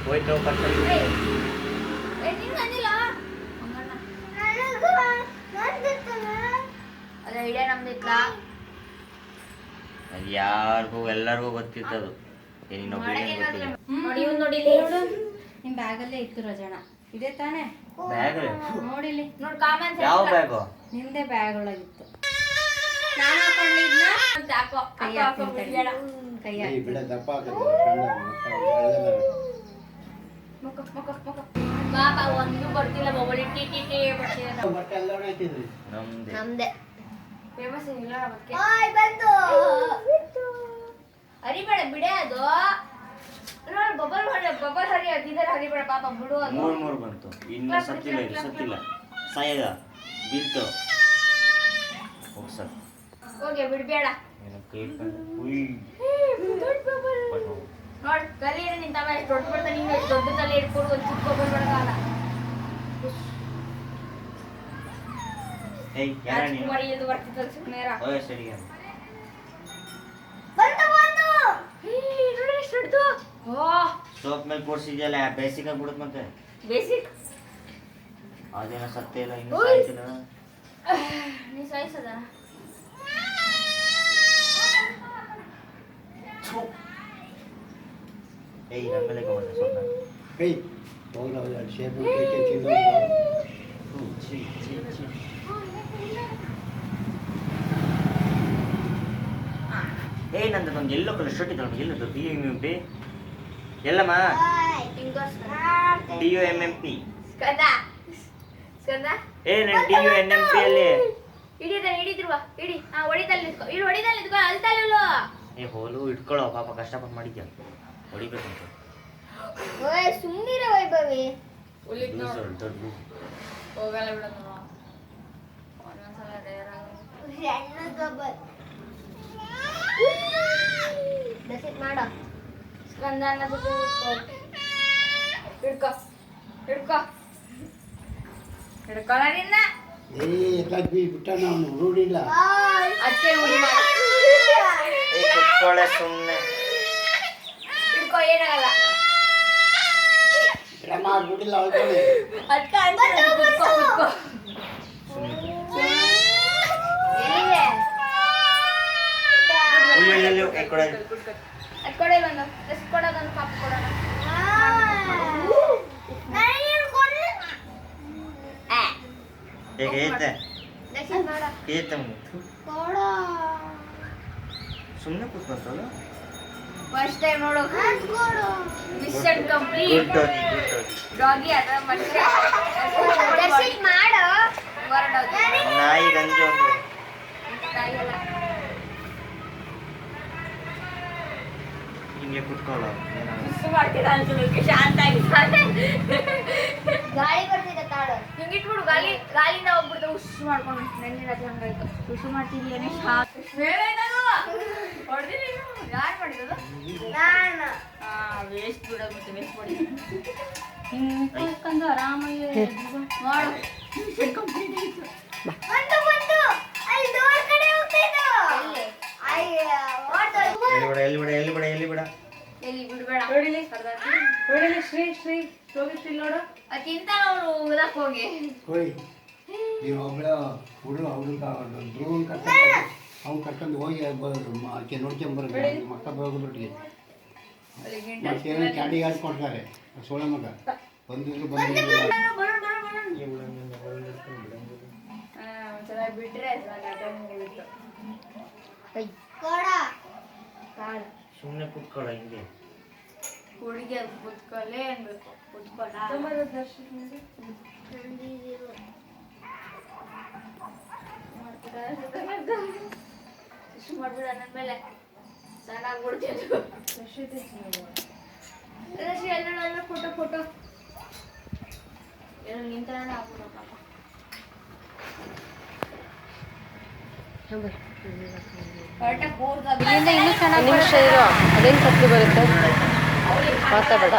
ಹೋಯ್ತು ಐಡಿಯಾ ನಮ್ದಿತ್ತ ಯಾರಿಗೂ ಎಲ್ಲರಿಗೂ ಗೊತ್ತಿತ್ತದು ನೋಡಿ ನಿಮ್ ಬ್ಯಾಗಲ್ಲೇ ಇತ್ತು ರಜಣ ಇದೆ ತಾನೇ ನೋಡಿಲಿ ನೋಡಿ ಕಾಮೆಂಟ್ಸ್ ಯಾವ ಬ್ಯಾಗು ನಿಮ್ದೇ ಬ್ಯಾಗ್ ಒಳಗಿತ್ತು ನಾನು ಹಾಕೊಂಡಿದ್ನ ಹಾಕೋ ಕೈ ಪಾಪ ಒಂದು ಬರ್ತಿಲ್ಲ ಮೊಬೈಲ್ ನಮ್ದೆ ಫೇಮಸ್ ಇಲ್ಲ ಹರಿಬೇಡ ಬಿಡೆ ಅದು ಬಬಲ್ ಹರಿ ಅದಿದ್ದಾರೆ ಹರಿಬೇಡ ಪಾಪ ಬಿಡು ಅದು ಮೂರು ಬಂತು ಇನ್ನು ಸತ್ತಿಲ್ಲ ಸಾಯದ ಬೀಳ್ತು ಹೋಗ್ಸರ್ ಹೋಗಿ ಬಿಡ್ಬೇಡ ನೋಡ್ ಕಲಿ ನಿಂತವ ಎಷ್ಟು ದೊಡ್ಡ ಬರ್ತಾನೆ ನೀನು ಎಷ್ಟು ದೊಡ್ಡ ತಲೆ ಇಟ್ಕೊಂಡು ಒಂದು ಚಿಕ್ಕ ಬರ್ಬೇಡಲ್ಲ ರಾಜ್ಕುಮಾರಿ ಇದು ಬರ್ತಿತ್ತು ಸುಮ್ಮನೆ ಸೋಪ್ ಮೇಲೆ ಪೋಡ್ಸಿದ್ಯಲ್ಲ ಬೇಸಿಕ್ ಆಗ್ಬಿಡುತ್ತೆ ಮತ್ತೆ ಬೇಸಿಕ್ ಅದೇನ ಸತ್ತೇ ಇಲ್ಲ ಇನ್ನು ಸಾಯ್ತಿಲ್ಲ ನೀ ಸಾಯಿಸದ ಏಯ್ ನಮ್ಮೆಲೆ ಕಮಂತ ಸೋಪ್ನ ಏಯ್ ಹೋಗ್ಲ ಶೇಪ್ ಏಯ್ ನಂದು ಒಂದು ಎಲ್ಲೋ ಕಲರ್ ಶರ್ಟ್ ಇದ್ದಲ್ಲ ಎಲ್ಲದು DUMMP ಎಲ್ಲಮ್ಮ DUMMP ಏ ನಾನು DUNMP ಅಲ್ಲಿ ಹಿಡಿದಿರುವ ಹಿಡಿ ಹೊಡಿತಲ್ಲಿ ನಿಂತ್ಕೊ ಇಲ್ಲಿ ಹೊಡಿತಲ್ಲಿ ನಿಂತ್ಕೊ ಅಲ್ತಲ್ಲ ಏ ಹೋಲು ಇಟ್ಕೊಳ್ಳೋ ಪಾಪ ಕಷ್ಟಪಟ್ಟು ಮಾಡಿದ್ಯಾ ಹೊಡಿಬೇಕಂತ ಸುಮ್ಮನಿರ ವೈಭವಿ ಹೋಗಲ್ಲ ಬಿಡೋದು ಮಾಡೋ ಸ್ಕಂದ ಹಿಡ್ಕೊ ಹಿಡ್ಕೊಳ್ಳೋದಿನ್ನ ಬಿಟ್ಟ ನಾವು ರೂಢಿಲ್ಲ ಅದಕ್ಕೆ ರೂಢಿ ಮಾಡ ಕುತ್ಕೊಳ್ಳೆ ಸುಮ್ಮನೆ ಹಿಡ್ಕೊ ಏನಾಗಲ್ಲ ರೂಢಿಲ್ಲ ಅವಳ್ಕೊಳ್ಳಿ ಅದಕ್ಕೆ ಕುತ್ಕೊ ಕೊಡೆ ಬಂದು ಎಷ್ಟು ಕೊಡೋದೊಂದು ಪಾಪ ಕೊಡೋಣ ಸುಮ್ಮನೆ ಕೂತ್ಕೊಂತಲ್ಲ ಫಸ್ಟ್ ಟೈಮ್ ನೋಡು ಮಿಷನ್ ಕಂಪ್ಲೀಟ್ ಡಾಗಿ ಅದ ಮತ್ತೆ ಮಾಡು ನಾಯಿ ಗಂಜಿ ಒಂದು ಹಿಂಗೆ ಕುತ್ಕೊಳ್ಳೋ ಶಾಂತ ಗಾಳಿ ಬರ್ತಿದೆ ತಾಡು ಹಿಂಗೆ ಇಟ್ಬಿಡು ಗಾಳಿಯಿಂದ ಹೋಗ್ಬಿಡ್ತು ಹುಷ್ ಮಾಡ್ಕೊಂಡು ನೆನ್ನೆ ರಾತ್ರಿ ಹಂಗಾಯ್ತು ಖುಷಿ ಮಾಡ್ತಿದ್ಯೇನೆ ಯಾರು ಮಾಡಿರೋದು ನಾನು ವೇಸ್ಟ್ ಬಿಡೋದು ಮತ್ತೆ ವೇಸ್ಟ್ ಮಾಡಿ ಹಿಂಗೆ ಕುತ್ಕೊಂಡು ಆರಾಮಾಗಿ ಮಾಡು ಕಂಪ್ಲೀಟ್ ಆಯ್ತು ಎಲ್ಲಿ ಬಿಡ ಎಲ್ಲಿ ಬಿಡ್ಬೇಡ ನೋಡಿಲಿ ಶ್ರೀ ಹೋಗಿರ್ತಿಲ್ಲ ನೋಡು ತಿಂತ ನೋಡು ಓದಕ್ ಹೋಗಿ ನೀವು ಒಬ್ಬಳ ಹುಡುಗ ಧ್ರುವನ್ ಕರ್ಕೊಂಡು ಹೋಗಿ ಆಕೆ ನೋಡ್ಕೊಂಬರ್ಬೇಕು ಮಕ್ಕ ಹೋಗ್ಬಿಟ್ಟಿಗೆ ಚಾಡಿ ಹಾಡ್ಕೊಡ್ತಾರೆ ಸೋಳ ಮಗ ಬಂದಿದ್ರು ಬಿಟ್ರೆ ಸುಮ್ಮನೆ ಕುತ್ಕೊಳ್ಳೋ ಹಿಂಗೆ ಹುಡುಗಿ ಕುತ್ಕೊಳ್ಳೇ ಅನ್ಬೇಕು ಕುತ್ಕೊಳ್ಳ ಮಾಡ್ಬಿಡ ನನ್ನ ಮೇಲೆ ಚೆನ್ನಾಗ್ಬಿಡ್ತಿದ್ದು ಎಲ್ಲ ಫೋಟೋ ಏನೋ ನಿಂತ ಹಾಕ್ಬಿಡ ಕರೆಕ್ಟಾಗಿ ಕೂರ್ದ ನಿಮಿಷ ಇರೋ ಅದೇನು ಸತ್ಲು ಬರುತ್ತೆ ಮಾತಾಡಬೇಡ